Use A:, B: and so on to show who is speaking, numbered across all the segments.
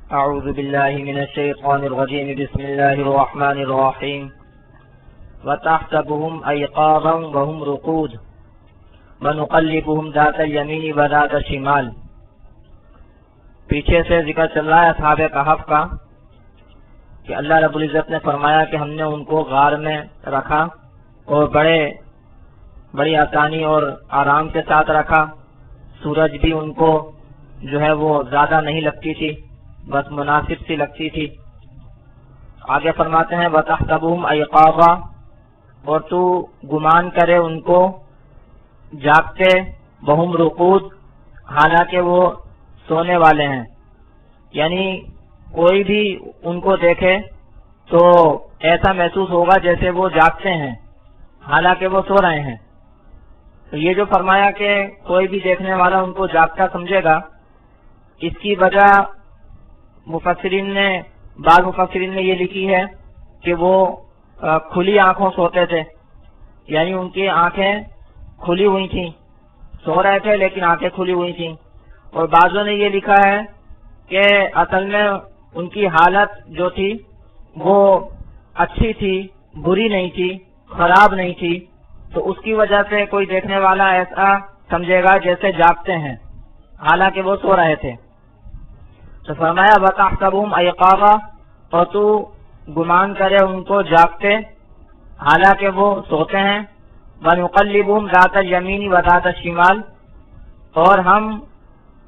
A: اعوذ باللہ من الشیطان الرجیم بسم اللہ الرحمن الرحیم وتحسبهم ایقاظا وهم رقود ونقلبهم ذات الیمین وذات الشمال۔ پیچھے سے ذکر چل رہا ہے اصحاب کہف کا کہ اللہ رب العزت نے فرمایا کہ ہم نے ان کو غار میں رکھا اور بڑی آسانی اور آرام کے ساتھ رکھا۔ سورج بھی ان کو جو ہے وہ زیادہ نہیں لگتی تھی، بس مناسب سی لگتی تھی۔ آگے فرماتے ہیں وَتَحْسَبُهُمْ أَيْقَاظًا، اور تو گمان کرے ان کو جاگتے، وَهُمْ رُقُودٌ، حالانکہ وہ سونے والے ہیں۔ یعنی کوئی بھی ان کو دیکھے تو ایسا محسوس ہوگا جیسے وہ جاگتے ہیں حالانکہ وہ سو رہے ہیں۔ تو یہ جو فرمایا کہ کوئی بھی دیکھنے والا ان کو جاگتا سمجھے گا، اس کی وجہ بعض مفسرین نے یہ لکھی ہے کہ وہ کھلی آنکھوں سوتے تھے، یعنی ان کی آنکھیں کھلی ہوئی تھیں، سو رہے تھے لیکن آنکھیں کھلی ہوئی تھیں۔ اور بعضوں نے یہ لکھا ہے کہ اصل میں ان کی حالت جو تھی وہ اچھی تھی، بری نہیں تھی، خراب نہیں تھی، تو اس کی وجہ سے کوئی دیکھنے والا ایسا سمجھے گا جیسے جاگتے ہیں حالانکہ وہ سو رہے تھے۔ تو فرمایا وَتَحْسَبُهُمْ أَيْقَاظًا، اور تو گمان کرے ان کو جاگتے حالانکہ وہ سوتے ہیں۔ وَنُقَلِّبُهُمْ ذَاتَ الْيَمِينِ وَذَاتَ الشِّمَالِ، اور ہم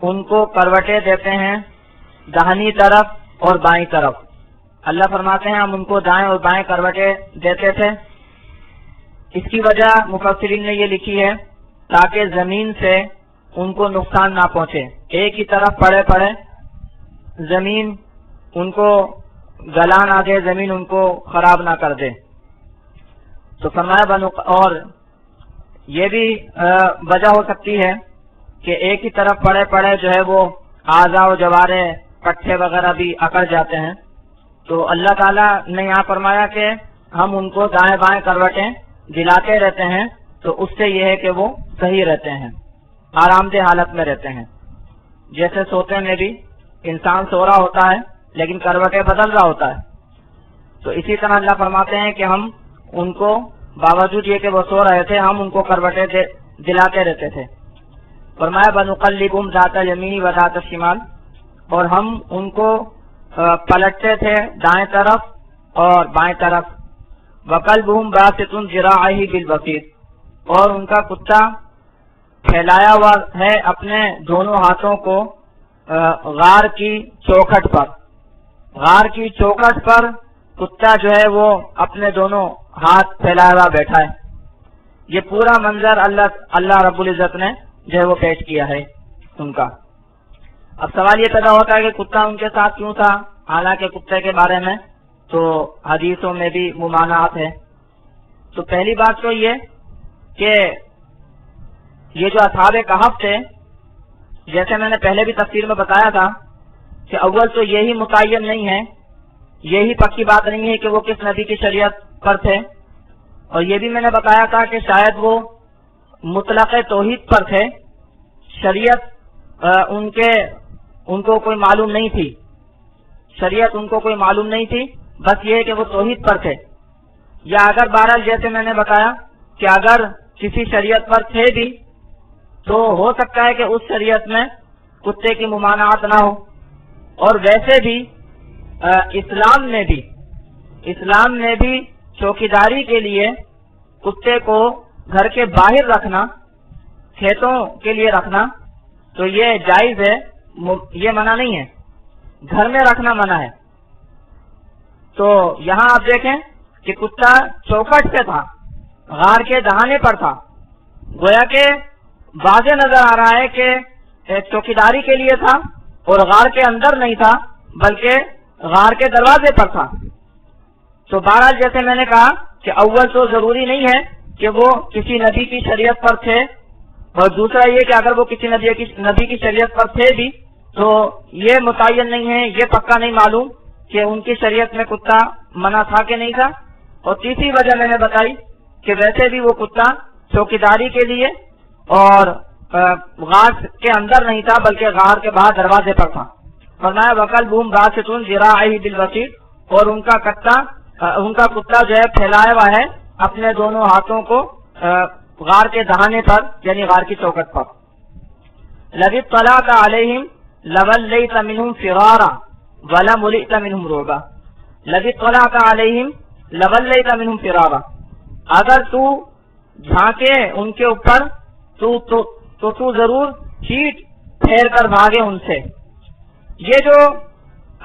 A: ان کو کروٹیں دیتے ہیں داہنی طرف اور بائیں طرف۔ اللہ فرماتے ہیں ہم ان کو دائیں اور بائیں کروٹیں دیتے تھے۔ اس کی وجہ مفسرین نے یہ لکھی ہے تاکہ زمین سے ان کو نقصان نہ پہنچے، ایک ہی طرف پڑے زمین ان کو گلا نہ دے، زمین ان کو خراب نہ کر دے۔ تو فرمایا اور یہ بھی وجہ ہو سکتی ہے کہ ایک ہی طرف پڑے جو ہے وہ اعضاء و جوارے پٹھے وغیرہ بھی اکڑ جاتے ہیں۔ تو اللہ تعالیٰ نے یہاں فرمایا کہ ہم ان کو دائیں بائیں کروٹیں دلاتے رہتے ہیں، تو اس سے یہ ہے کہ وہ صحیح رہتے ہیں، آرام دہ حالت میں رہتے ہیں۔ جیسے سوتے میں بھی انسان سو رہا ہوتا ہے لیکن کروٹیں بدل رہا ہوتا ہے، تو اسی طرح اللہ فرماتے ہیں کہ ہم ان کو باوجود یہ کہ وہ سو رہے تھے ہم ان کو کروٹیں دلاتے رہتے تھے۔ فرمایا وَنُقَلِّبُهُمْ ذَاتَ الْيَمِينِ وَذَاتَ الشِّمَالِ، اور ہم ان کو پلٹتے تھے دائیں طرف اور بائیں طرف۔ وَقَلْبُهُمْ بَاسِطٌ ذِرَاعَيْهِ بِالْوَسِيطِ، اور ان کا کتا پھیلایا ہوا ہے اپنے دونوں ہاتھوں کو غار کی چوکھٹ پر۔ غار کی چوکھٹ پر کتا جو ہے وہ اپنے دونوں ہاتھ پھیلایا ہوا بیٹھا ہے۔ یہ پورا منظر اللہ رب العزت نے جو ہے وہ پیش کیا ہے ان کا۔ اب سوال یہ پیدا ہوتا ہے کہ کتا ان کے ساتھ کیوں تھا، حالانکہ کتے کے بارے میں تو حدیثوں میں بھی ممانعات ہے۔ تو پہلی بات تو یہ کہ یہ جو اصحاب کہف تھے، جیسے میں نے پہلے بھی تفسیر میں بتایا تھا کہ اول تو یہی متعین نہیں ہے، یہی پکی بات نہیں ہے کہ وہ کس نبی کی شریعت پر تھے، اور یہ بھی میں نے بتایا تھا کہ شاید وہ مطلق توحید پر تھے، شریعت ان کو کوئی معلوم نہیں تھی، شریعت ان کو کوئی معلوم نہیں تھی، بس یہ ہے کہ وہ توحید پر تھے۔ یا اگر بہرحال جیسے میں نے بتایا کہ اگر کسی شریعت پر تھے بھی تو ہو سکتا ہے کہ اس شریعت میں کتے کی ممانعت نہ ہو۔ اور ویسے بھی اسلام میں بھی چوکیداری کے لیے کتے کو گھر کے باہر رکھنا، کھیتوں کے لیے رکھنا تو یہ جائز ہے، یہ منع نہیں ہے، گھر میں رکھنا منع ہے۔ تو یہاں آپ دیکھیں کہ کتا چوکھٹ پہ تھا، غار کے دہانے پر تھا، گویا کہ واضح نظر آ رہا ہے کہ چوکیداری کے لیے تھا اور غار کے اندر نہیں تھا بلکہ غار کے دروازے پر تھا۔ تو بہرحال جیسے میں نے کہا کہ اول تو ضروری نہیں ہے کہ وہ کسی نبی کی شریعت پر تھے، اور دوسرا یہ کہ اگر وہ کسی نبی کی شریعت پر تھے بھی تو یہ متعین نہیں ہے، یہ پکا نہیں معلوم کہ ان کی شریعت میں کتا منع تھا کہ نہیں تھا۔ اور تیسری وجہ میں نے بتائی کہ ویسے بھی وہ کتا چوکیداری کے لیے اور غار کے اندر نہیں تھا بلکہ غار کے باہر دروازے پر تھا۔ فرمایا وقلبہم باسط ذراعیہ بالوسیط، اور ان کا کتا جو ہے پھیلایا ہوا ہے اپنے دونوں ہاتھوں کو غار کے دہانے پر، یعنی غار کی چوکٹ پر. لَوِ اطَّلَعْتَ عَلَيْهِمْ لَوَلَّيْتَ مِنْهُمْ فِرَارًا وَلَمُلِئْتَ مِنْهُمْ رُعْبًا. لَوِ اطَّلَعْتَ عَلَيْهِمْ لَوَلَّيْتَ مِنْهُمْ فِرَارًا، اگر تو جھانکے ان کے اوپر تو ضرور چیٹ پھیر کر بھاگے ان سے. یہ جو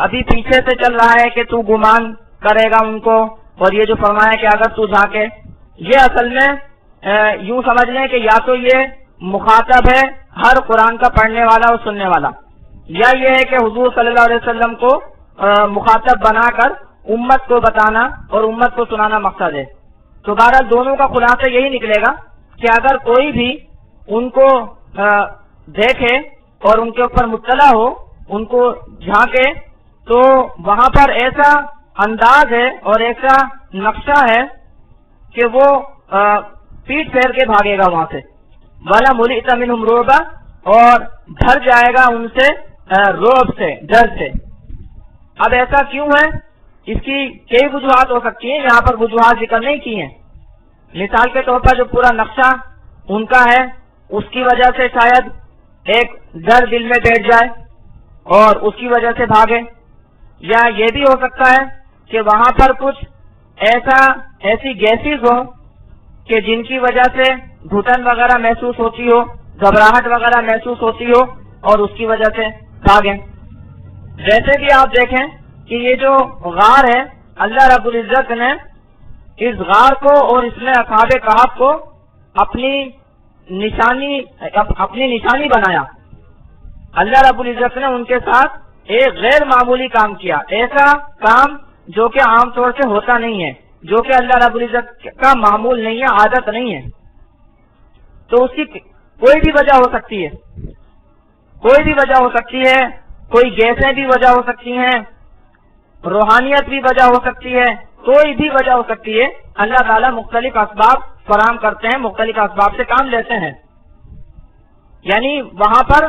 A: ابھی پیچھے سے چل رہا ہے کہ تو گمان کرے گا ان کو، اور یہ جو فرمایا کہ اگر تو جھانکے، یہ اصل میں یوں سمجھ لیں کہ یا تو یہ مخاطب ہے ہر قرآن کا پڑھنے والا اور سننے والا، یا یہ ہے کہ حضور صلی اللہ علیہ وسلم کو مخاطب بنا کر امت کو بتانا اور امت کو سنانا مقصد ہے. تو بہرحال دونوں کا خلاصہ یہی نکلے گا کہ اگر کوئی بھی ان کو دیکھے اور ان کے اوپر مطلع ہو، ان کو جھانکے، تو وہاں پر ایسا انداز ہے اور ایسا نقشہ ہے کہ وہ پیٹ پھیر کے بھاگے گا وہاں سے. وَلَمُلِئْتَ مِنْهُمْ رُعْبًا، اور بھر جائے گا ان سے رعب سے، ڈر سے. اب ایسا کیوں ہے؟ اس کی کئی وجوہات ہو سکتی ہیں، یہاں پر وجوہات ذکر نہیں کی ہیں. مثال کے طور پر جو پورا نقشہ ان کا ہے، اس کی وجہ سے شاید ایک ڈر دل میں بیٹھ جائے اور اس کی وجہ سے بھاگے. یا یہ بھی ہو سکتا ہے کہ وہاں پر کچھ ایسی گیسز ہوں کہ جن کی وجہ سے گھٹن وغیرہ محسوس ہوتی ہو، گھبراہٹ وغیرہ محسوس ہوتی ہو، اور اس کی وجہ سے بھاگیں. ویسے بھی آپ دیکھیں کہ یہ جو غار ہے، اللہ رب العزت نے اس غار کو اور اس میں اصحاب کہف کو اپنی نشانی بنایا. اللہ رب العزت نے ان کے ساتھ ایک غیر معمولی کام کیا، ایسا کام جو کہ عام طور سے ہوتا نہیں ہے، جو کہ اللہ رب العزت کا معمول نہیں ہے، عادت نہیں ہے. تو اس کی کوئی بھی وجہ ہو سکتی ہے، کوئی گیسیں بھی وجہ ہو سکتی ہیں، روحانیت بھی وجہ ہو سکتی ہے، کوئی بھی وجہ ہو سکتی ہے. اللہ تعالیٰ مختلف اسباب فراہم کرتے ہیں، مختلف اسباب سے کام لیتے ہیں. یعنی وہاں پر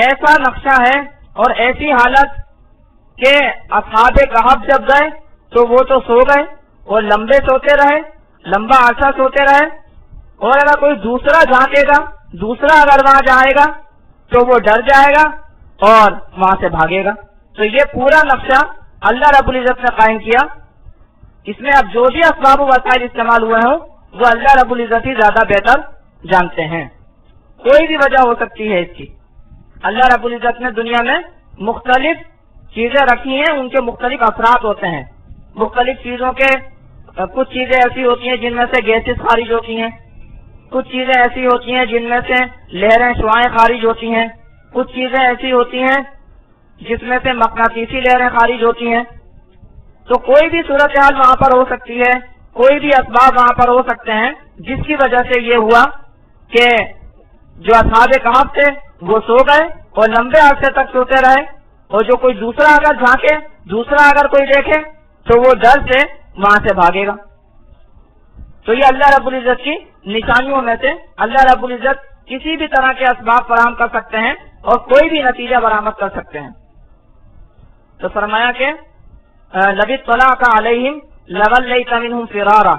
A: ایسا نقشہ ہے اور ایسی حالت کہ اصحاب کہف جب گئے تو وہ تو سو گئے اور لمبے سوتے رہے، لمبا عرصہ سوتے رہے، اور اگر کوئی دوسرا جھانکے گا، دوسرا اگر وہاں جائے گا تو وہ ڈر جائے گا اور وہاں سے بھاگے گا. تو یہ پورا نقشہ اللہ رب العزت نے قائم کیا. اس میں اب جو بھی اسباب و وسائل استعمال ہوئے ہوں وہ اللہ رب العزت ہی زیادہ بہتر جانتے ہیں. کوئی بھی وجہ ہو سکتی ہے اس کی. اللہ رب العزت نے دنیا میں مختلف چیزیں رکھی ہیں، ان کے مختلف اثرات ہوتے ہیں. مختلف چیزوں کے کچھ چیزیں ایسی ہوتی ہیں جن میں سے گیسز خارج ہوتی ہیں، کچھ چیزیں ایسی ہوتی ہیں جن میں سے لہریں شعاعیں خارج ہوتی ہیں، کچھ چیزیں ایسی ہوتی ہیں جس میں سے مقناطیسی لہریں خارج ہوتی ہیں. تو کوئی بھی صورتحال وہاں پر ہو سکتی ہے، کوئی بھی اسباب وہاں پر ہو سکتے ہیں جس کی وجہ سے یہ ہوا کہ جو اصحاب کہف تھے وہ سو گئے اور لمبے عرصے تک سوتے رہے، اور جو کوئی دوسرا اگر جھانکے، دوسرا اگر کوئی دیکھے تو وہ ڈر سے وہاں سے بھاگے گا. تو یہ اللہ رب العزت کی نشانیوں میں سے اللہ رب العزت کسی بھی طرح کے اسباب فراہم کر سکتے ہیں اور کوئی بھی نتیجہ برآمد کر سکتے ہیں. تو فرمایا کہ لَوِ اطَّلَعْتَ عَلَيْهِمْ لَوَلَّيْتَ مِنْهُمْ فِرَارًا،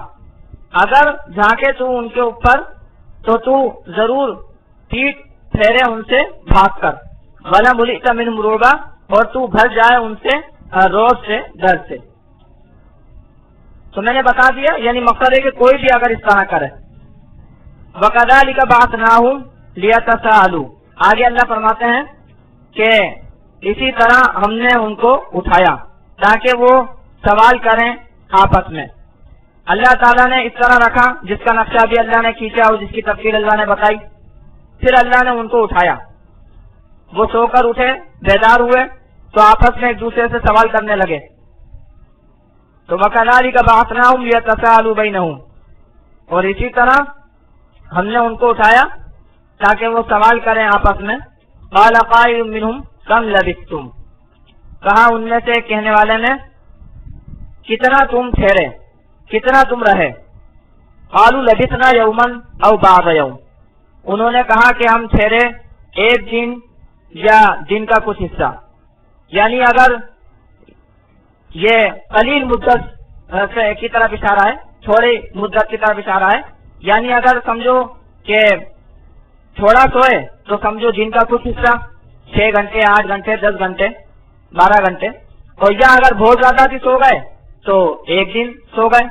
A: اگر جھانکے تو ان کے اوپر تو ضرور پیٹ پھیرے ان سے بھاگ کر. وَلَمُلِئْتَ مِنْهُمْ رُعْبًا، اور تو بھر جائے ان سے رعب سے، ڈر سے. تو میں نے بتا دیا، یعنی مقصد ہے کہ کوئی بھی اگر اس طرح کرے. وَكَذَلِكَ بَعَثْنَاهُمْ لِيَتَسَاءَلُوا، آگے اللہ فرماتے ہیں کہ اسی طرح ہم نے ان کو اٹھایا تاکہ وہ سوال کریں آپس میں. اللہ تعالیٰ نے اس طرح رکھا، جس کا نقشہ بھی اللہ نے کھینچا اور جس کی تفصیل اللہ نے بتائی. پھر اللہ نے ان کو اٹھایا، وہ سو کر اٹھے، بیدار ہوئے تو آپس میں ایک دوسرے سے سوال کرنے لگے. تو وَكَذَلِكَ بَعَثْنَاهُمْ لِيَتَسَاءَلُوا بَيْنَهُمْ، اور اسی طرح ہم نے ان کو اٹھایا تاکہ وہ سوال کریں آپس میں. قَالَ قَائِلٌ مِّنْهُمْ كَمْ لَبِثْتُمْ، کہا ان میں سے کہنے والے نے کتنا تم ٹھہرے، کتنا تم رہے. قَالُوا لَبِثْنَا يَوْمًا أَوْ بَعْضَ يَوْمٍ، انہوں نے کہا کہ ہم ٹھہرے ایک دن یا دن کا کچھ حصہ. یعنی اگر یہ قلیل مدت کی طرف اشارہ ہے، تھوڑی مدت کی طرف اشارہ ہے، یعنی اگر سمجھو کہ تھوڑا سوئے تو سمجھو جن کا کچھ حصہ 6 گھنٹے 8 گھنٹے 10 گھنٹے 12 گھنٹے، اور یا اگر بہت زیادہ بھی سو گئے تو 1 دن سو گئے.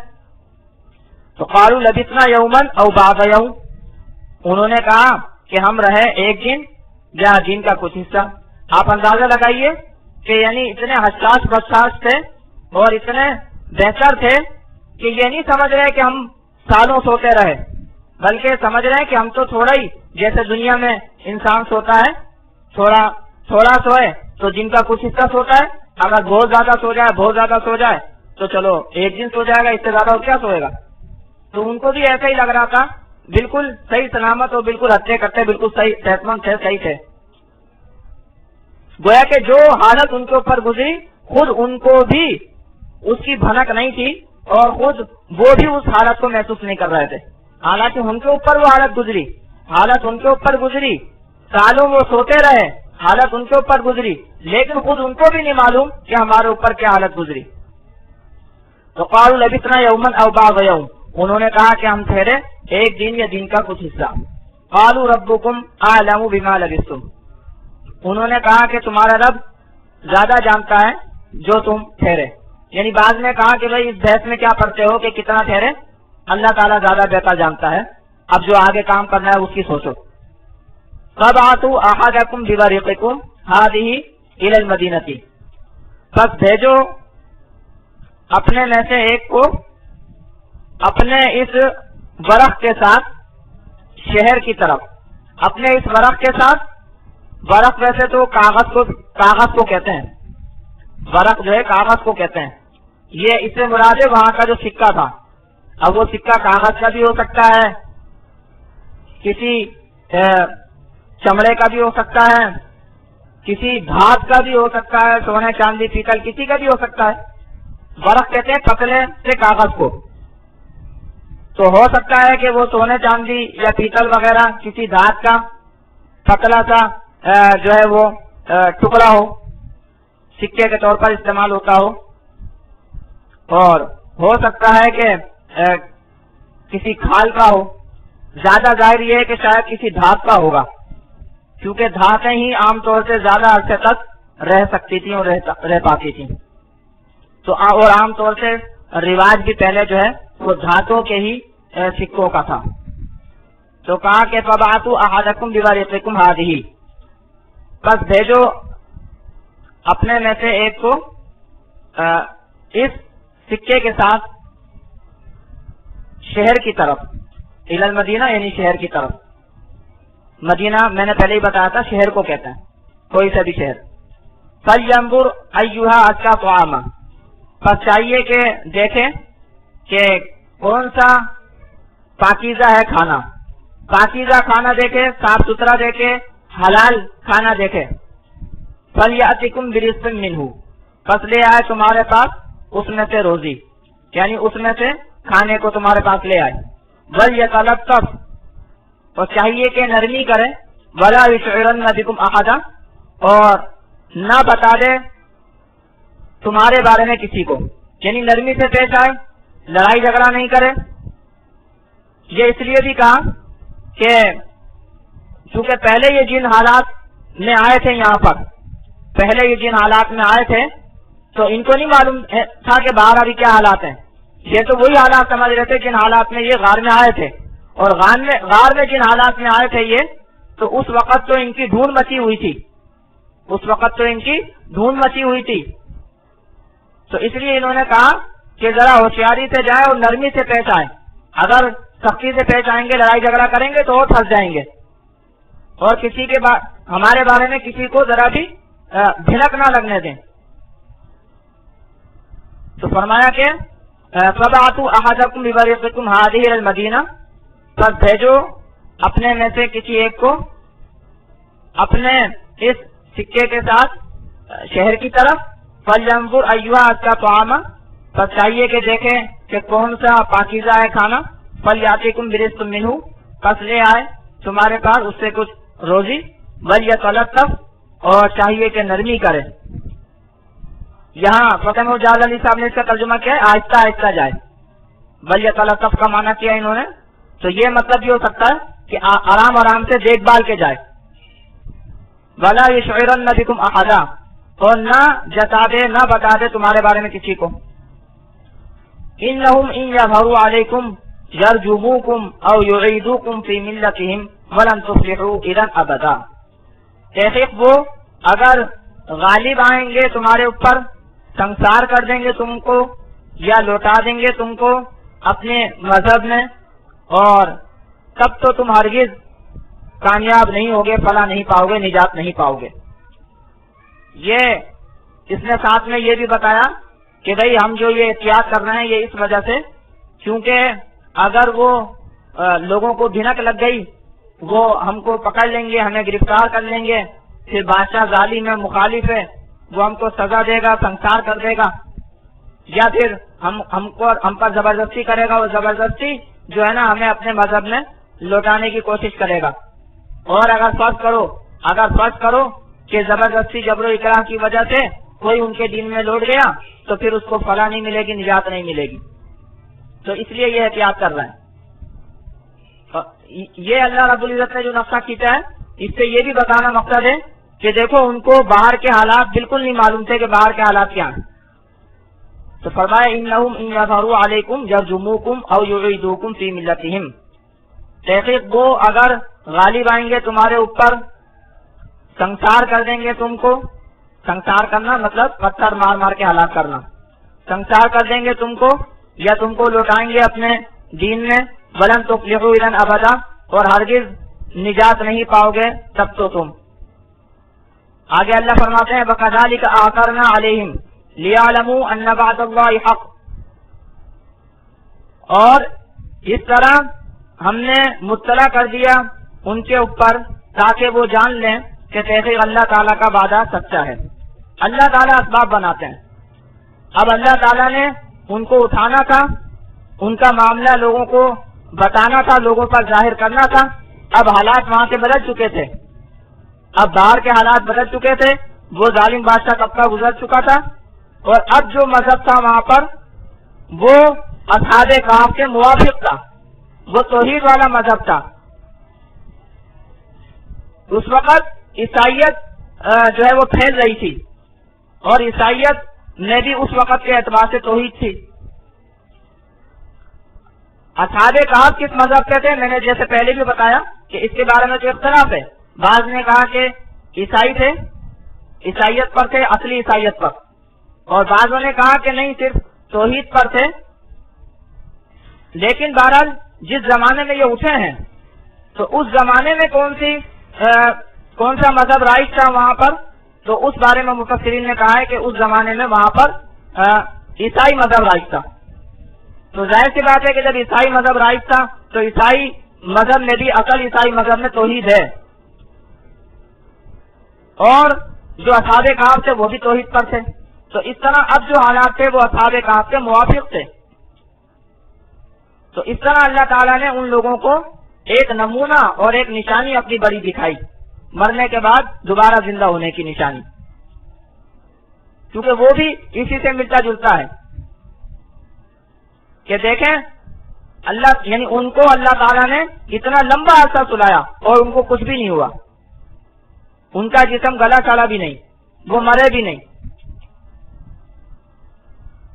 A: تو قالوا لبثنا یوما او بعض یوم، انہوں نے کہا کہ ہم رہے 1 دن یا دن کا کچھ حصہ. آپ اندازہ لگائیے کہ یعنی اتنے حساس بساس تھے اور اتنے بہتر تھے کہ یہ نہیں سمجھ رہے کہ ہم سالوں سوتے رہے، بلکہ سمجھ رہے ہیں کہ ہم تو تھوڑا ہی، جیسے دنیا میں انسان سوتا ہے تھوڑا سوئے تو جن کا کچھ حصہ سوتا ہے، اگر بہت زیادہ سو جائے تو چلو 1 دن سو جائے گا، اس سے زیادہ اور کیا سوئے گا. تو ان کو بھی ایسا ہی لگ رہا تھا، بالکل صحیح سلامت اور بالکل ہٹے کٹے، بالکل صحیح صحت مند تھے، صحیح تھے. گویا کہ جو حالت ان کے اوپر گزری خود ان کو بھی اس کی بھنک نہیں تھی اور خود وہ بھی اس حالت کو محسوس نہیں کر رہے تھے. حالانکہ ان کے اوپر وہ حالت ان کے اوپر گزری، سالوں وہ سوتے رہے، حالت ان کے اوپر گزری، لیکن خود ان کو بھی نہیں معلوم کہ ہمارے اوپر کیا حالت گزری. تو قالوا لبثنا یوما او بعض یوم، انہوں نے کہا کہ ہم ٹھہرے 1 دن یا دن کا کچھ حصہ. قالوا ربکم اعلم بما لبثتم، انہوں نے کہا کہ تمہارا رب زیادہ جانتا ہے جو تم ٹھہرے. یعنی بعض نے کہا کہ بھائی اس بحث میں کیا پڑھتے ہو کہ کتنا ٹھہرے، اللہ تعالیٰ زیادہ بہتر جانتا ہے، اب جو آگے کام کرنا ہے اس کی سوچو. فَبْعَثُوا أَحَدَكُمْ بِوَرِقِكُمْ هَٰذِهِ إِلَى الْمَدِينَةِ، بس بھیجو اپنے میں سے ایک کو اپنے اس ورق کے ساتھ شہر کی طرف. اپنے اس ورق کے ساتھ، ورق ویسے تو کاغذ کو کہتے ہیں، ورق جو ہے کاغذ کو کہتے ہیں. یہ اس سے مراد ہے وہاں کا جو سکہ تھا. اب وہ سکہ کاغذ کا بھی ہو سکتا ہے، کسی چمڑے کا بھی ہو سکتا ہے، کسی دھات کا بھی ہو سکتا ہے، سونے چاندی پیتل کسی کا بھی ہو سکتا ہے. ورق کہتے ہیں پتلے سے کاغذ کو. تو ہو سکتا ہے کہ وہ سونے چاندی یا پیتل وغیرہ کسی دھات کا پتلا سا جو ہے وہ ٹکڑا ہو، سکے کے طور پر استعمال ہوتا ہو. اور ہو سکتا ہے کہ کسی کھال کا ہو. زیادہ ظاہر یہ ہے کہ شاید کسی دھات کا ہوگا، کیونکہ دھاتیں ہی عام طور سے زیادہ عرصے تک رہ سکتی تھیں اور رہ پاتی تھیں. تو اور عام طور سے رواج بھی پہلے جو ہے وہ دھاتوں کے ہی سکوں کا تھا. تو کہا کہ فَبْعَثُوا أَحَدَكُمْ بِوَرِقِكُمْ هَٰذِهِ، بس بھیجو اپنے میں سے ایک کو اس سکے کے ساتھ شہر کی طرف، الی المدینہ یعنی شہر کی طرف. مدینہ میں نے پہلے ہی بتایا تھا شہر کو کہتے ہیں، کوئی سا بھی شہر. فَلْيَنظُرْ أَيُّهَا أَزْكَىٰ طَعَامًا، بس چاہیے کہ دیکھیں کہ کون سا پاکیزہ ہے کھانا. پاکیزہ کھانا دیکھے، صاف ستھرا دیکھے، حلال کھانا دیکھے. فَلْيَأْتِكُمْ بِرِزْقٍ مِّنْهُ، پس لے آئے تمہارے پاس اس میں سے روزی، یعنی اس میں سے کھانے کو تمہارے پاس لے آئے. وَلْيَتَلَطَّفْ، اور چاہیے کہ نرمی کرے. وَلَا يُشْعِرَنَّ بِكُمْ أَحَدًا، اور نہ بتا دے تمہارے بارے میں کسی کو، یعنی نرمی سے پیش آئے، لڑائی جھگڑا نہیں کرے. یہ اس لیے بھی کہا کہ چونکہ پہلے یہ جن حالات میں آئے تھے، یہاں پر پہلے یہ جن حالات میں آئے تھے تو ان کو نہیں معلوم تھا کہ باہر ابھی کیا حالات ہیں. یہ تو وہی حالات سمجھ رہے تھے جن حالات میں یہ غار میں آئے تھے. اور غار میں جن حالات میں آئے تھے یہ، تو اس وقت تو ان کی ڈھونڈ مچی ہوئی تھی. تو اس لیے انہوں نے کہا کہ ذرا ہوشیاری سے جائیں اور نرمی سے پیش آئیں. اگر سختی سے پیش آئیں گے، لڑائی جھگڑا کریں گے تو اور پھنس جائیں گے. اور کسی کے ہمارے بارے میں کسی کو ذرا بھی بھنک نہ لگنے دیں. تو فرمایا کہ فَبْعَثُوا أَحَدَكُمْ بِوَرِقِكُمْ هَٰذِهِ إِلَى الْمَدِينَةِ، بس بھیجو اپنے میں سے کسی ایک کو اپنے اس سکے کے ساتھ شہر کی طرف. فَلْيَنظُرْ أَيُّهَا أَزْكَىٰ طَعَامًا، بس چاہیے کہ دیکھیں کہ کون سا پاکیزہ ہے کھانا. فَلْيَأْتِكُمْ بِرِزْقٍ مِّنْهُ، پس لے آئے تمہارے پاس اس سے کچھ روزی. وَلْيَتَلَطَّفْ، اور چاہیے کہ نرمی کرے. یہاں فقہ جلال علی صاحب نے اس کا ترجمہ کیا ہے آہستہ آہستہ جائے، بل یتلطف کا معنی کیا انہوں نے، تو یہ مطلب یہ ہو سکتا ہے کہ آرام آرام سے دیکھ بھال کے جائے. ولا یشعرن بکم احدا، اور نہ جتا دے نہ بتا دے تمہارے بارے میں کسی کو. انہم ان یظہروا علیکم یرجموکم او یعیدوکم فی ملتہم ولن تفلحوا اذا ابدا. تحقیق وہ اگر غالب آئیں گے تمہارے اوپر، سنسار کر دیں گے تم کو یا لوٹا دیں گے تم کو اپنے مذہب میں، اور تب تو تم ہرگز کامیاب نہیں ہوگے، فلاح نہیں پاؤ گے، نجات نہیں پاؤ گے. یہ اس نے ساتھ میں یہ بھی بتایا کہ بھئی ہم جو یہ احتیاط کر رہے ہیں یہ اس وجہ سے کیونکہ اگر وہ لوگوں کو بھنک لگ گئی، وہ ہم کو پکڑ لیں گے، ہمیں گرفتار کر لیں گے، پھر بادشاہ ظالم ہے، مخالف ہے، وہ ہم کو سزا دے گا، سنسار کر دے گا، یا پھر ہم پر زبردستی کرے گا، وہ زبردستی جو ہے نا ہمیں اپنے مذہب میں لوٹانے کی کوشش کرے گا. اور اگر فرض کرو کہ زبردستی جبر و اکراہ کی وجہ سے کوئی ان کے دین میں لوٹ گیا تو پھر اس کو فلاح نہیں ملے گی، نجات نہیں ملے گی. تو اس لیے یہ احتیاط کر رہے ہیں. یہ اللہ رب العزت نے جو نقشہ کھینچا ہے اس سے یہ بھی بتانا مقصد ہے کہ دیکھو ان کو باہر کے حالات بالکل نہیں معلوم تھے کہ باہر کے حالات کیا ہیں. تو فرمایا انہم ان یظہروا علیکم یرجموکم او یعیدوکم فی ملتہم. تحقیق وہ اگر غالب آئیں گے تمہارے اوپر، سنسار کر دیں گے تم کو. سنسار کرنا مطلب پتھر مار مار کے ہلاک کرنا. سنسار کر دیں گے تم کو یا تم کو لوٹائیں گے اپنے دین میں. ولن تفلحوا اذا ابدا، اور ہرگز نجات نہیں پاؤ گے تب تو تم. آگے اللہ فرماتے ہیں وَكَذَلِكَ أَعْثَرْنَا عَلَيْهِمْ لِيَعْلَمُوا أَنَّ وَعْدَ اللَّهِ حَقٌّ. اور اس طرح ہم نے مطلع کر دیا ان کے اوپر تاکہ وہ جان لیں کہ تحقیق اللہ تعالیٰ کا وعدہ سچا ہے. اللہ تعالیٰ اسباب بناتے ہیں. اب اللہ تعالیٰ نے ان کو اٹھانا تھا، ان کا معاملہ لوگوں کو بتانا تھا، لوگوں پر ظاہر کرنا تھا. اب حالات وہاں سے بدل چکے تھے، اب باہر کے حالات بدل چکے تھے، وہ ظالم بادشاہ طبقہ گزر چکا تھا، اور اب جو مذہب تھا وہاں پر وہ اصحاب کہف کے موافق تھا، وہ توحید والا مذہب تھا. اس وقت عیسائیت جو ہے وہ پھیل رہی تھی، اور عیسائیت میں بھی اس وقت کے اعتبار سے توحید تھی. اصحاب کہف کس مذہب کے تھے؟ میں نے جیسے پہلے بھی بتایا کہ اس کے بارے میں جو اختلاف ہے، بعض نے کہا کہ عیسائی تھے، عیسائیت پر تھے، اصلی عیسائیت پر، اور بعضوں نے کہا کہ نہیں، صرف توحید پر تھے. لیکن بہرحال جس زمانے میں یہ اٹھے ہیں تو اس زمانے میں کون سا مذہب رائج تھا وہاں پر، تو اس بارے میں مفسرین نے کہا ہے کہ اس زمانے میں وہاں پر عیسائی مذہب رائج تھا. تو ظاہر سی بات ہے کہ جب عیسائی مذہب رائج تھا تو عیسائی مذہب میں بھی اصل عیسائی مذہب میں توحید ہے، اور جو اصحاب کہف تھے وہ بھی توحید پر تھے. تو اس طرح اب جو حالات تھے وہ اصحاب کہف کے موافق تھے. تو اس طرح اللہ تعالیٰ نے ان لوگوں کو ایک نمونہ اور ایک نشانی اپنی بڑی دکھائی، مرنے کے بعد دوبارہ زندہ ہونے کی نشانی، کیونکہ وہ بھی اسی سے ملتا جلتا ہے کہ دیکھیں اللہ، یعنی ان کو اللہ تعالیٰ نے اتنا لمبا عرصہ سلایا اور ان کو کچھ بھی نہیں ہوا، ان کا جسم گلا چڑھا بھی نہیں، وہ مرے بھی نہیں.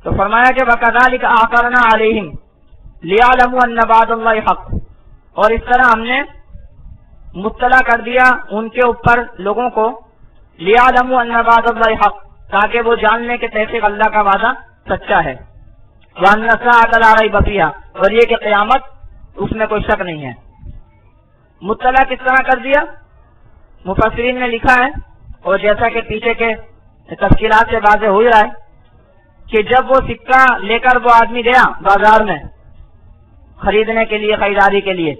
A: تو فرمایا کہ وَكَذَلِكَ أَعْثَرْنَا عَلَيْهِمْ لِيَعْلَمُوا أَنَّ وَعْدَ اللَّهِ حَقٌّ. اور اس طرح ہم نے مطلع کر دیا ان کے اوپر لوگوں کو، لِيَعْلَمُوا أَنَّ وَعْدَ اللَّهِ حَقٌّ، تاکہ وہ جان لیں کہ تحقیق اللہ کا وعدہ سچا ہے. وَأَنَّ السَّاعَةَ لَا رَيْبَ فِيهَا، اور یہ کہ قیامت اس میں کوئی شک نہیں ہے. مطلع کس طرح کر دیا؟ مفسرین نے لکھا ہے، اور جیسا کہ پیچھے کے تفصیلات سے واضح ہو رہا ہے کہ جب وہ سکہ لے کر وہ آدمی گیا بازار میں خریدنے کے لیے، خریداری کے لیے،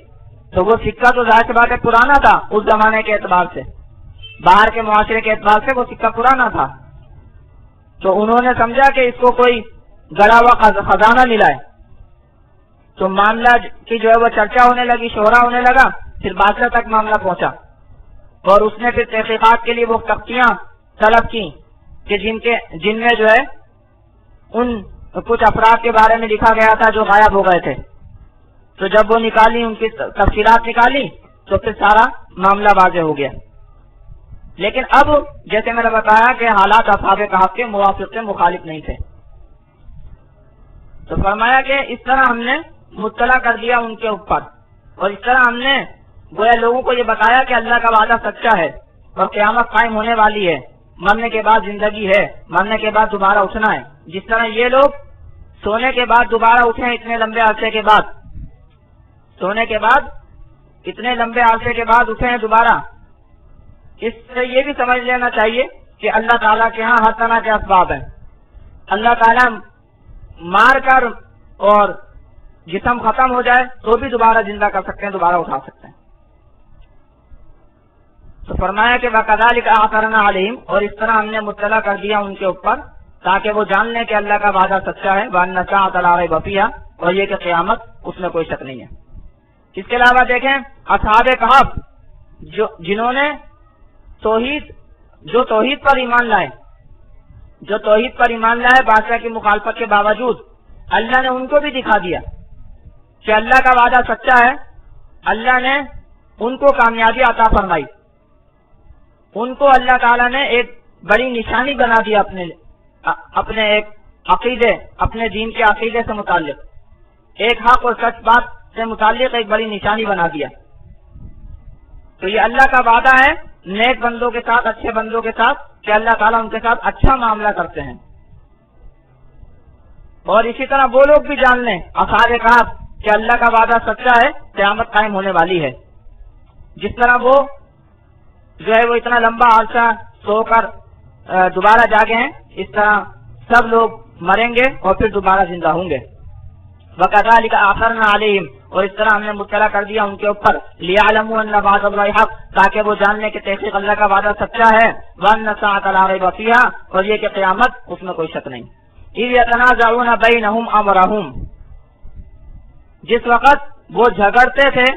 A: تو وہ سکہ تو ظاہر سی بات ہے پرانا تھا اس زمانے کے اعتبار سے، باہر کے معاشرے کے اعتبار سے وہ سکہ پرانا تھا. تو انہوں نے سمجھا کہ اس کو کوئی گڑا ہوا خزانہ ملا ہے. تو معاملہ کی جو ہے وہ چرچا ہونے لگی، شہرا ہونے لگا، پھر بادشاہ تک معاملہ پہنچا، اور اس نے پھر تحقیقات کے لیے وہ تختیاں طلب کی کہ جن میں جو ہے ان کچھ افراد کے بارے میں لکھا گیا تھا جو غائب ہو گئے تھے. تو جب وہ نکالی، ان کی تفصیلات نکالی، تو پھر سارا معاملہ واضح ہو گیا. لیکن اب جیسے میں نے بتایا کہ حالات اصحاب کہف کے موافق سے مخالف نہیں تھے. تو فرمایا کہ اس طرح ہم نے مطلع کر دیا ان کے اوپر، اور اس طرح ہم نے گویا لوگوں کو یہ بتایا کہ اللہ کا وعدہ سچا ہے اور قیامت قائم ہونے والی ہے، مرنے کے بعد زندگی ہے، مرنے کے بعد دوبارہ اٹھنا ہے. جس طرح یہ لوگ سونے کے بعد دوبارہ اٹھیں اتنے لمبے عرصے کے بعد، سونے کے بعد اتنے لمبے عرصے کے بعد اٹھے ہیں دوبارہ، اس سے یہ بھی سمجھ لینا چاہیے کہ اللہ تعالیٰ کے ہاں ہر طرح کے اسباب ہیں. اللہ تعالیٰ مار کر اور جسم ختم ہو جائے تو بھی دوبارہ زندہ کر سکتے ہیں، دوبارہ اٹھا سکتے ہیں. تو فرمایا کہ وَكَذَلِكَ أَعْثَرْنَا عَلَيْهِمْ، اور اس طرح ہم نے مطلع کر دیا ان کے اوپر تاکہ وہ جان لیں کہ اللہ کا وعدہ سچا ہے، وَأَنَّ السَّاعَةَ لَا رَيْبَ فِيهَا، اور یہ کہ قیامت اس میں کوئی شک نہیں ہے. اس کے علاوہ دیکھیں اصحاب کہف جنہوں نے توحید پر ایمان لائے، جو توحید پر ایمان لائے بادشاہ کی مخالفت کے باوجود، اللہ نے ان کو بھی دکھا دیا کہ اللہ کا وعدہ سچا ہے. اللہ نے ان کو کامیابی عطا فرمائی، ان کو اللہ تعالیٰ نے ایک بڑی نشانی بنا دیا اپنے ایک عقیدے، اپنے دین کے عقیدے سے متعلق، ایک حق اور سچ بات سے متعلق ایک بڑی نشانی بنا دیا. تو یہ اللہ کا وعدہ ہے نیک بندوں کے ساتھ، اچھے بندوں کے ساتھ، کہ اللہ تعالیٰ ان کے ساتھ اچھا معاملہ کرتے ہیں. اور اسی طرح وہ لوگ بھی جان لیں اصحاب کہف کہ اللہ کا وعدہ سچا ہے، قیامت قائم ہونے والی ہے. جس طرح وہ جو ہے وہ اتنا لمبا عرصہ سو کر دوبارہ جاگے ہیں، اس طرح سب لوگ مریں گے اور پھر دوبارہ زندہ ہوں گے. وَكَذَلِكَ أَعْثَرْنَا عَلَيْهِمْ، اور اس طرح ہم نے مطلع کر دیا ان کے اوپر لِيَعْلَمُوا أَنَّ وَعْدَ اللَّهِ حَقٌّ، تاکہ وہ جان لیں کہ تحقیق اللہ کا وعدہ سچا ہے، وَأَنَّ السَّاعَةَ لَا رَيْبَ فِيهَا، اور یہ کہ قیامت اس میں کوئی شک نہیں. إِذْ يَتَنَازَعُونَ بَيْنَهُمْ أَمْرَهُمْ، جس وقت وہ جھگڑتے تھے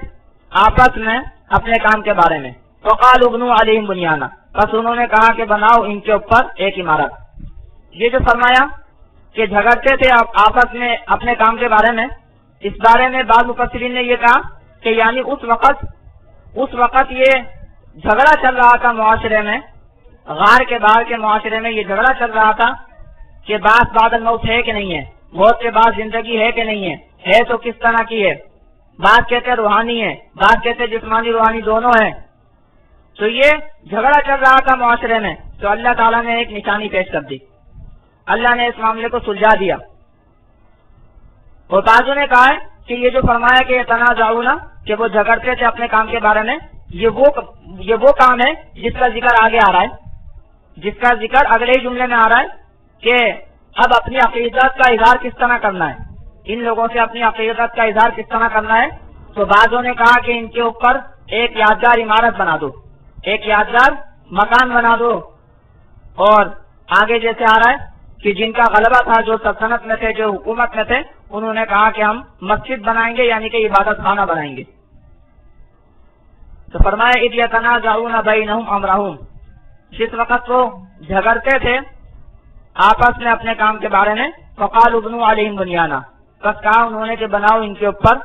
A: آپس میں اپنے کام کے بارے میں، فَقَالُوا ابْنُوا عَلَيْهِمْ بُنْيَانًا، بس انہوں نے کہا کہ بناؤ ان کے اوپر ایک عمارت. یہ جو فرمایا کہ جھگڑتے تھے آپس میں اپنے کام کے بارے میں، اس بارے میں بعض مفسرین نے یہ کہا کہ یعنی اس وقت یہ جھگڑا چل رہا تھا معاشرے میں، غار کے باہر کے معاشرے میں یہ جھگڑا چل رہا تھا کہ بعث بعد الموت ہے کہ نہیں ہے، موت کے بعد زندگی ہے کہ نہیں ہے تو کس طرح کی ہے. بعض کہتے روحانی ہے، بعض کہتے جسمانی روحانی دونوں ہیں. تو یہ جھگڑا چل رہا تھا معاشرے میں، تو اللہ تعالیٰ نے ایک نشانی پیش کر دی، اللہ نے اس معاملے کو سلجھا دیا. اور بعضوں نے کہا ہے کہ یہ جو فرمایا کہ تنازعون، کہ وہ جھگڑتے تھے اپنے کام کے بارے میں، یہ وہ کام ہے جس کا ذکر آگے آ رہا ہے، جس کا ذکر اگلے ہی جملے میں آ رہا ہے کہ اب اپنی عقیدت کا اظہار کس طرح کرنا ہے، ان لوگوں سے اپنی عقیدت کا اظہار کس طرح کرنا ہے. تو بعضوں نے کہا کہ ان کے اوپر ایک یادگار عمارت بنا دو، ایک یادگار مکان بنا دو. اور آگے جیسے آ رہا ہے کہ جن کا غلبہ تھا، جو سلطنت میں تھے، جو حکومت میں تھے، انہوں نے کہا کہ ہم مسجد بنائیں گے، یعنی کہ عبادت خانہ بنائیں گے. تو فرمایا اذ یتنازعون بینہم امرہم، جس وقت وہ جھگڑتے تھے آپس میں اپنے کام کے بارے میں، فقالوا ابنوا علیہم بنیانا، بس کہا انہوں نے کہ بناؤ ان کے اوپر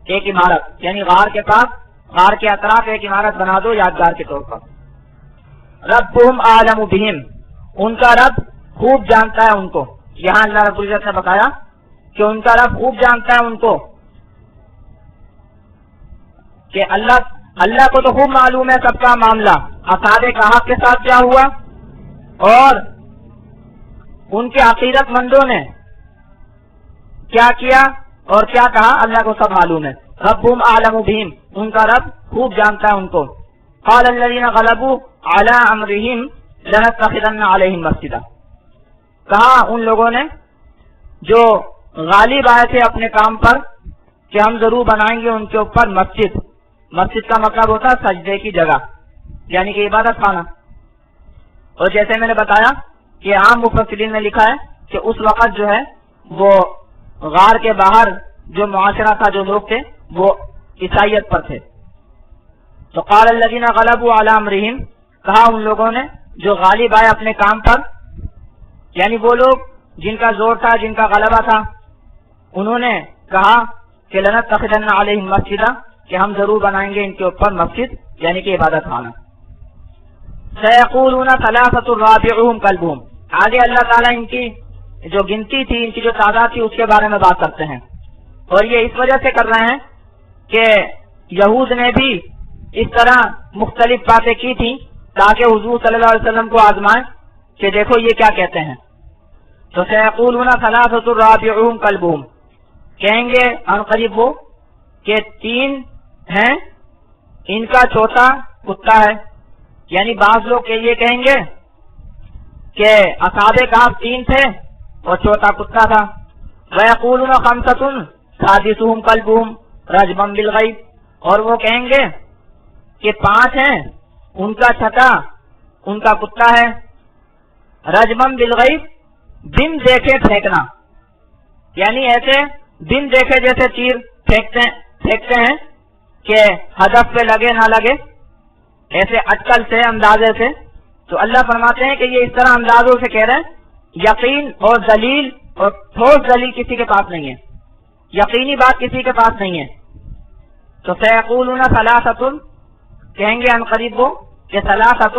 A: ایک عمارت، یعنی غار کے پاس، غار کے اطراف ایک عمارت بنا دو یادگار کے طور پر. ربہم اعلم بہم، ان کا رب خوب جانتا ہے ان کو. یہاں اللہ رب العزت نے بتایا کہ ان کا رب خوب جانتا ہے ان کو، کہ اللہ کو تو خوب معلوم ہے سب کا معاملہ، اصحاب کہف کے ساتھ کیا ہوا اور ان کے عقیدت مندوں نے کیا کیا اور کیا کہا، اللہ کو سب معلوم ہے. ربہم اعلم بہم، ان کا رب خوب جانتا ہے ان کو. قال الذین غلبوا علی امرہم لنتخذن علیہم مسجدا، کہا ان لوگوں نے جو غالب آئے تھے اپنے کام پر کہ ہم ضرور بنائیں گے ان کے اوپر مسجد. مسجد کا مطلب ہوتا ہے سجدے کی جگہ، یعنی کہ عبادت خانہ. اور جیسے میں نے بتایا کہ عام مفسرین نے لکھا ہے کہ اس وقت جو ہے وہ غار کے باہر جو معاشرہ تھا، جو لوگ تھے، وہ عیسائیت پر تھے. تو قال الذین غلبوا علی امرہم، کہا ان لوگوں نے جو غالب آئے اپنے کام پر یعنی وہ لوگ جن کا زور تھا، جن کا غلبہ تھا، انہوں نے کہا کہ لنتخذن علیہم مسجدا، کہ ہم ضرور بنائیں گے ان کے اوپر مسجد، یعنی کہ عبادت خانہ۔ سیقولون ثلاثۃ رابعہم کلبہم، آگے اللہ تعالیٰ ان کی جو گنتی تھی، ان کی جو تعداد تھی، اس کے بارے میں بات کرتے ہیں، اور یہ اس وجہ سے کر رہے ہیں کہ یہود نے بھی اس طرح مختلف باتیں کی تھیں تاکہ حضور صلی اللہ علیہ وسلم کو آزمائیں کہ دیکھو یہ کیا کہتے ہیں۔ تو سیقولون ثلاثۃ رابعہم کلبہم، کہیں گے ان قریب وہ کہ 3 ہیں، ان کا چوتھا کتا ہے، یعنی بعض لوگ یہ کہیں گے کہ اصحاب کہف 3 تھے اور چوتھا کتا تھا۔ وَيَقُولُونَ خَمْسَةٌ سَادِسُهُمْ كَلْبُهُمْ رَجْمًا بِالْغَيْبِ، اور وہ کہیں گے کہ 5 ہیں، ان کا چھٹا ان کا کتا ہے، رجمًا بالغیب، بن دیکھے پھینکنا، یعنی ایسے بن دیکھے جیسے تیر پھینکتے ہیں کہ ہدف پہ لگے نہ لگے، ایسے اٹکل سے، اندازے سے۔ تو اللہ فرماتے ہیں کہ یہ اس طرح اندازوں سے کہہ رہے ہیں، یقین اور دلیل اور ٹھوس دلیل کسی کے پاس نہیں ہے، یقینی بات کسی کے پاس نہیں ہے۔ تو سیقولون ثلاثۃ، کہیں گے ان قریب وہ کہ ثلاثۃ،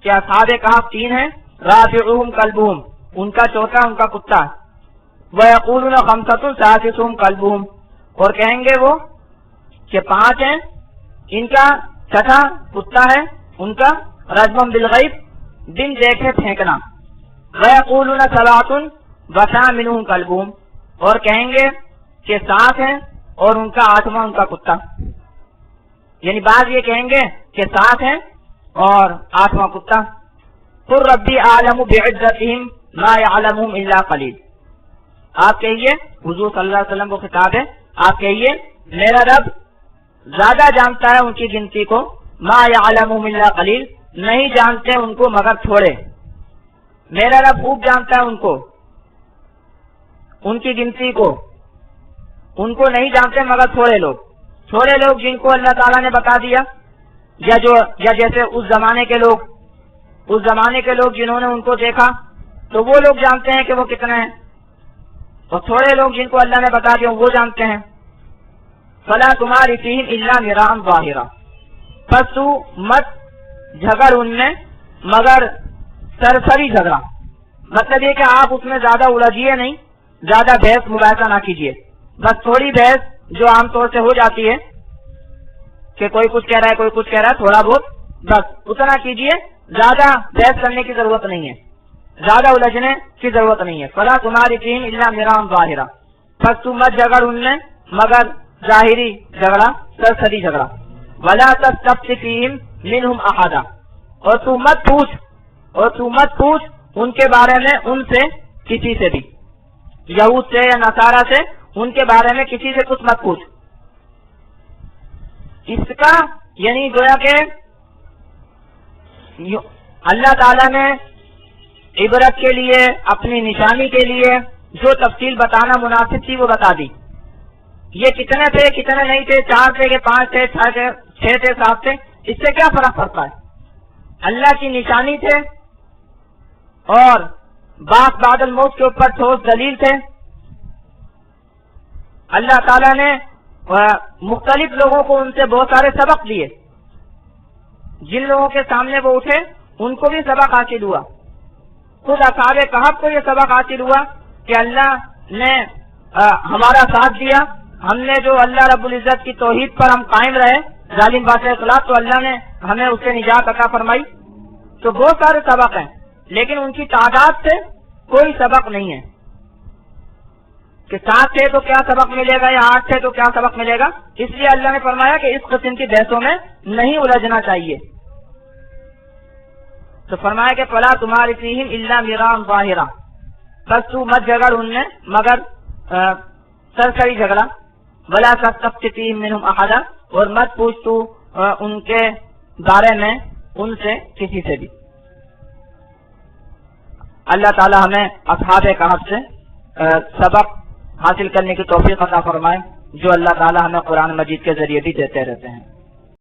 A: کہ اصحاب کہف 3 ہیں، رابعہم کلبہم، ان کا چوتھا ان کا کتا۔ وَيَقُولُونَ خَمْسَةٌ سَادِسُهُمْ كَلْبُهُمْ، اور کہیں گے وہ کہ 5 ہیں، ان کا چھٹا کتا ہے، ان کا رجمًا بالغیب، بن دیکھے پھینکنا۔ وَيَقُولُونَ سَبْعَةٌ وَثَامِنُهُمْ كَلْبُهُمْ، اور کہیں گے کہ 7 ہیں اور ان کا 8واں ان کا کتا، یعنی بعض یہ کہیں گے کہ 7 ہیں اور 8واں کتا۔ قُلْ رَبِّي أَعْلَمُ بِعِدَّتِهِمْ مَا يَعْلَمُهُمْ إِلَّا قَلِيلٌ، آپ کہیے، حضور صلی اللہ علیہ وسلم کو خطاب ہے، آپ کہیے میرا رب زیادہ جانتا ہے ان کی گنتی کو، ما يعلمهم الا قلیل، نہیں جانتے ان کو مگر تھوڑے، میرا رب خوب جانتا ہے ان کو، ان کی گنتی کو، ان کو نہیں جانتے مگر تھوڑے لوگ جن کو اللہ تعالیٰ نے بتا دیا، یا جیسے اس زمانے کے لوگ جنہوں نے ان کو دیکھا تو وہ لوگ جانتے ہیں کہ وہ کتنے ہیں، اور تھوڑے لوگ جن کو اللہ نے بتا دیا وہ جانتے ہیں۔ فَلَا تُمَارِ فِيهِمْ إِلَّا مِرَاءً ظَاهِرًا، پس تو مت جھگڑ ان میں مگر سرسری جھگڑا، مطلب یہ کہ آپ اس میں زیادہ الجھیے نہیں، زیادہ بحث مباحثہ نہ کیجیے، بس تھوڑی بحث جو عام طور سے ہو جاتی ہے کہ کوئی کچھ کہہ رہا ہے کوئی کچھ کہہ رہا ہے، تھوڑا بہت بس اتنا کیجیے، زیادہ بحث کرنے کی ضرورت نہیں ہے، زیادہ الجھنے کی ضرورت نہیں ہے۔ فَلَا تُمَارِ فِيهِمْ إِلَّا مِرَاءً ظَاهِرًا، پس تو مت جھگڑ ان میں مگر ظاہری جھگڑا، سرسری جھگڑا۔ وَلَا تَسْتَفْتِ فِيهِمْ مِنْهُمْ أَحَدًا، اور تو مت پوچھ ان کے بارے میں ان سے کسی سے بھی، یہود سے یا نصارہ سے ان کے بارے میں کسی سے کچھ مت پوچھ۔ اس کا یعنی گویا کہ اللہ تعالیٰ نے عبرت کے لیے، اپنی نشانی کے لیے جو تفصیل بتانا مناسب تھی وہ بتا دی۔ یہ کتنے تھے کتنے نہیں تھے، 4 تھے کہ 5 تھے، 6 تھے 7 تھے، اس سے کیا فرق پڑتا ہے؟ اللہ کی نشانی تھے اور بعد الموت کے اوپر ٹھوس دلیل تھے۔ اللہ تعالیٰ نے مختلف لوگوں کو ان سے بہت سارے سبق دیے، جن لوگوں کے سامنے وہ اٹھے ان کو بھی سبق حاصل ہوا، خود اصحاب کہف کو یہ سبق حاصل ہوا کہ اللہ نے ہمارا ساتھ دیا، ہم نے جو اللہ رب العزت کی توحید پر ہم قائم رہے، ظالم بادشاہ کے خلاف، تو اللہ نے ہمیں اس سے نجات عطا فرمائی۔ تو بہت سارے سبق ہیں، لیکن ان کی تعداد سے کوئی سبق نہیں ہے کہ 7 تھے تو کیا سبق ملے گا یا 8 تھے تو کیا سبق ملے گا۔ اس لیے اللہ نے فرمایا کہ اس قسم کی بحثوں میں نہیں الجھنا چاہیے۔ تو فرمایا کہ فَلَا تُمَارِ فِيهِمْ إِلَّا مِرَاءً ظَاهِرًا، بس تو مت جھگڑ ان میں مگر سرسری جھگڑا۔ وَلَا تَسْتَفْتِ فِيهِمْ مِنْهُمْ أَحَدًا، اور مت پوچھ تو ان کے بارے میں ان سے کسی سے بھی۔ اللہ تعالی ہمیں اصحاب کہف سے سبق حاصل کرنے کی توفیق عطا فرمائے، جو اللہ تعالی ہمیں قرآن مجید کے ذریعے بھی دیتے رہتے ہیں۔